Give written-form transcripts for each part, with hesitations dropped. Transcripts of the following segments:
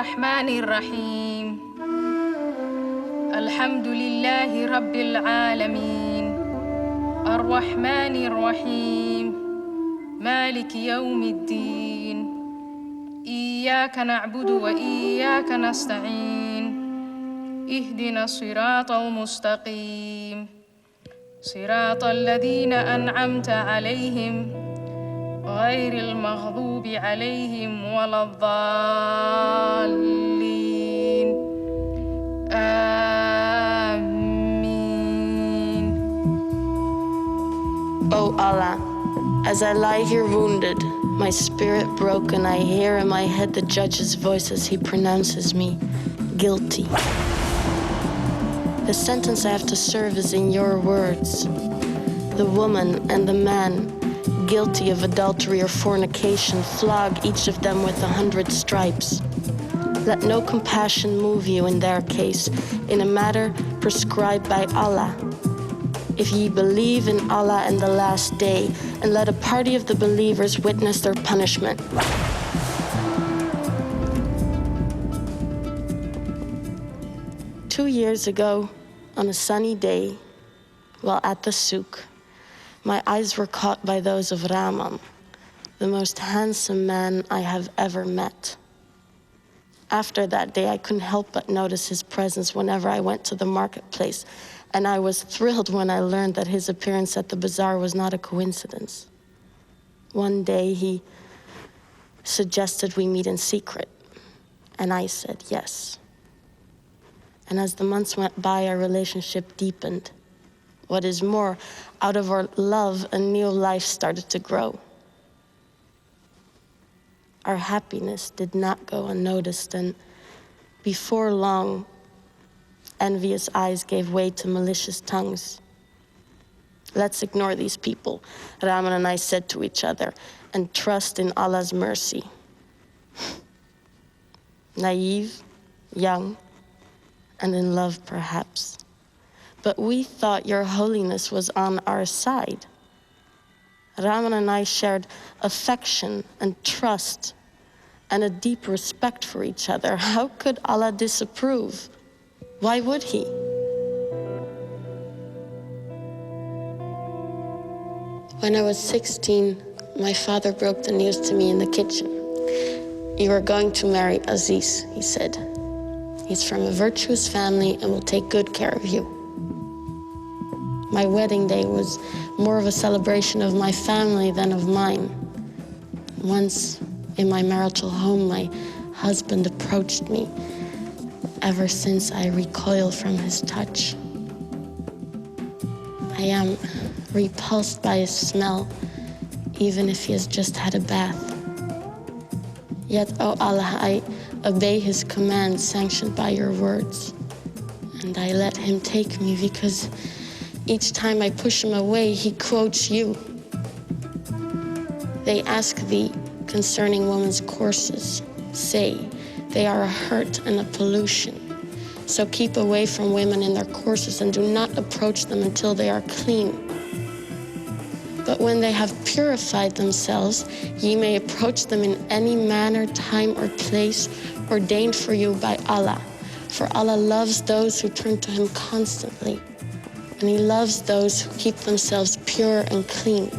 الرحمن الرحيم الحمد لله رب العالمين الرحمن الرحيم مالك يوم الدين إياك نعبد وإياك نستعين اهدنا الصراط المستقيم صراط الذين أنعمت عليهم غير المغضوب عليهم ولا الضالين آمين. O Allah, as I lie here wounded, my spirit broken, I hear in my head the judge's voice as he pronounces me guilty. The sentence I have to serve is in your words. The woman and the man guilty of adultery or fornication, flog each of them with 100 stripes. Let no compassion move you in their case, in a matter prescribed by Allah. If ye believe in Allah and the last day, and let a party of the believers witness their punishment. Two years ago, on a sunny day, while at the souk, my eyes were caught by those of Rahman, the most handsome man I have ever met. After that day, I couldn't help but notice his presence whenever I went to the marketplace, and I was thrilled when I learned that his appearance at the bazaar was not a coincidence. One day, he suggested we meet in secret, and I said yes. And as the months went by, our relationship deepened. What is more, out of our love, a new life started to grow. Our happiness did not go unnoticed, and before long, envious eyes gave way to malicious tongues. Let's ignore these people, Rahman and I said to each other, and trust in Allah's mercy. Naive, young, and in love perhaps. But we thought your holiness was on our side. Rahman and I shared affection and trust and a deep respect for each other. How could Allah disapprove? Why would he? When I was 16, my father broke the news to me in the kitchen. You are going to marry Aziz, he said. He's from a virtuous family and will take good care of you. My wedding day was more of a celebration of my family than of mine. Once in my marital home, my husband approached me. Ever since, I recoil from his touch. I am repulsed by his smell, even if he has just had a bath. Yet, O Allah, I obey his command sanctioned by your words. And I let him take me because each time I push him away, he quotes you. They ask thee concerning women's courses. Say, they are a hurt and a pollution. So keep away from women in their courses and do not approach them until they are clean. But when they have purified themselves, ye may approach them in any manner, time, or place ordained for you by Allah. For Allah loves those who turn to him constantly. And he loves those who keep themselves pure and clean.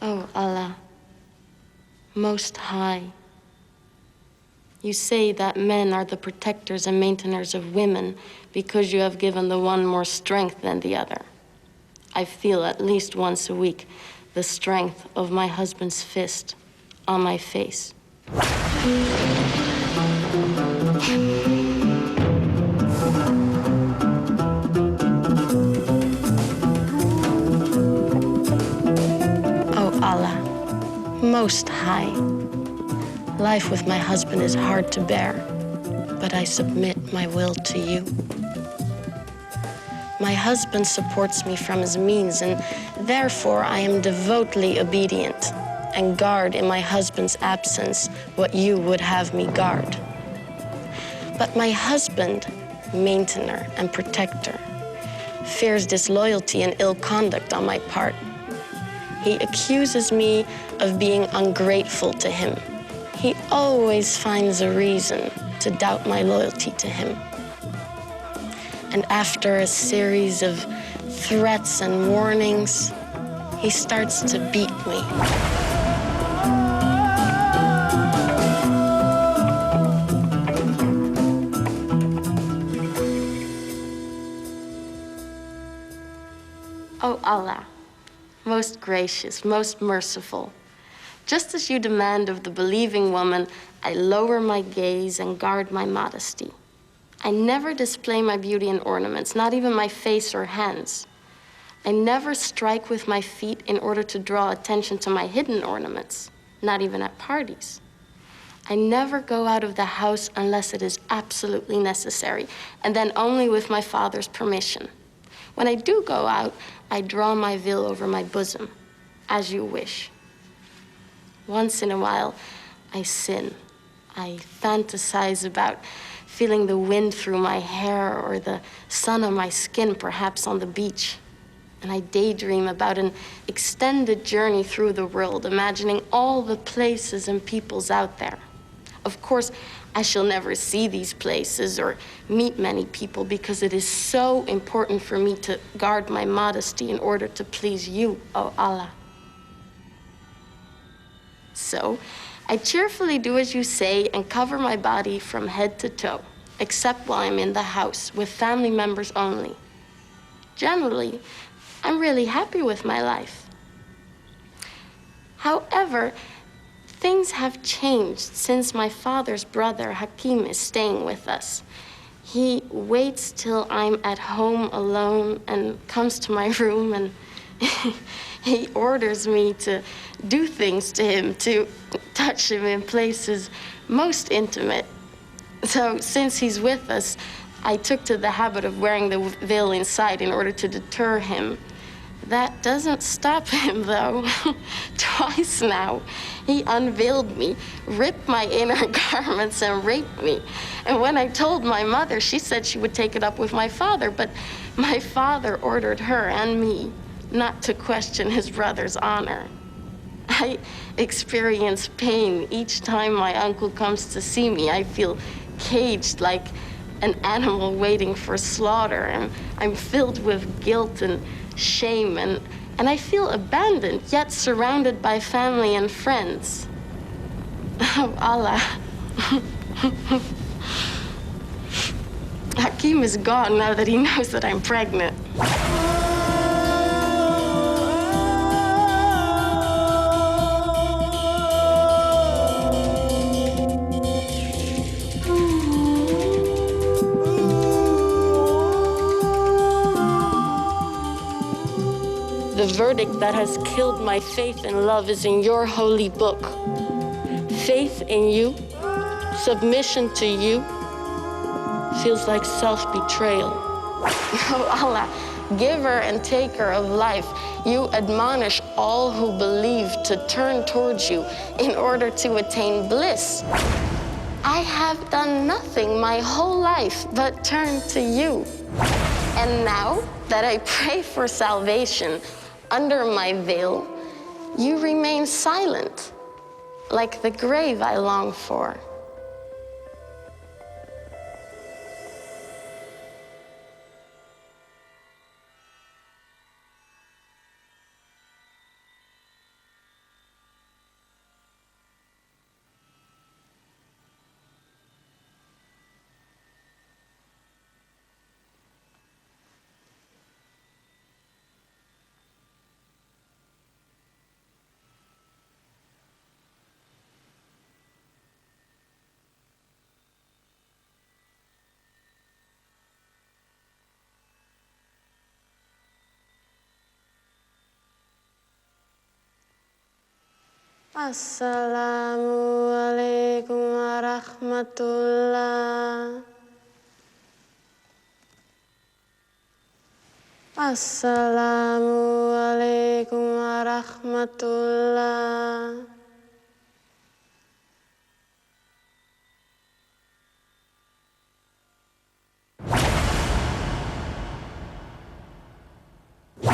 Oh Allah, Most High, you say that men are the protectors and maintainers of women because you have given the one more strength than the other. I feel at least once a week the strength of my husband's fist on my face. Oh Allah, Most High, life with my husband is hard to bear, but I submit my will to you. My husband supports me from his means, and therefore I am devotedly obedient. and guard in my husband's absence what you would have me guard. But my husband, maintainer and protector, fears disloyalty and ill conduct on my part. He accuses me of being ungrateful to him. He always finds a reason to doubt my loyalty to him. And after a series of threats and warnings, he starts to beat me. O Allah, most gracious, most merciful, just as you demand of the believing woman, I lower my gaze and guard my modesty. I never display my beauty and ornaments, not even my face or hands. I never strike with my feet in order to draw attention to my hidden ornaments, not even at parties. I never go out of the house unless it is absolutely necessary, and then only with my father's permission. When I do go out, I draw my veil over my bosom, as you wish. Once in a while, I sin. I fantasize about feeling the wind through my hair or the sun on my skin, perhaps on the beach. And I daydream about an extended journey through the world, imagining all the places and peoples out there. Of course, I shall never see these places or meet many people because it is so important for me to guard my modesty in order to please you, O Allah. So, I cheerfully do as you say and cover my body from head to toe, except while I'm in the house with family members only. Generally, I'm really happy with my life. However, things have changed since my father's brother, Hakim, is staying with us. He waits till I'm at home alone and comes to my room and he orders me to do things to him, to touch him in places most intimate. So since he's with us, I took to the habit of wearing the veil inside in order to deter him. That doesn't stop him, though. Twice now, he unveiled me, ripped my inner garments, and raped me. And when I told my mother, she said she would take it up with my father, but my father ordered her and me not to question his brother's honor. I experience pain each time my uncle comes to see me. I feel caged like an animal waiting for slaughter, and I'm filled with guilt and shame, and I feel abandoned, yet surrounded by family and friends. Oh, Allah. Hakim is gone now that he knows that I'm pregnant. The verdict that has killed my faith and love is in your holy book. Faith in you, submission to you, feels like self-betrayal. Oh Allah, giver and taker of life, you admonish all who believe to turn towards you in order to attain bliss. I have done nothing my whole life but turn to you. And now that I pray for salvation under my veil, you remain silent, like the grave I long for. Assalamualaikum warahmatullah. Assalamualaikum warahmatullah. warahmatullah.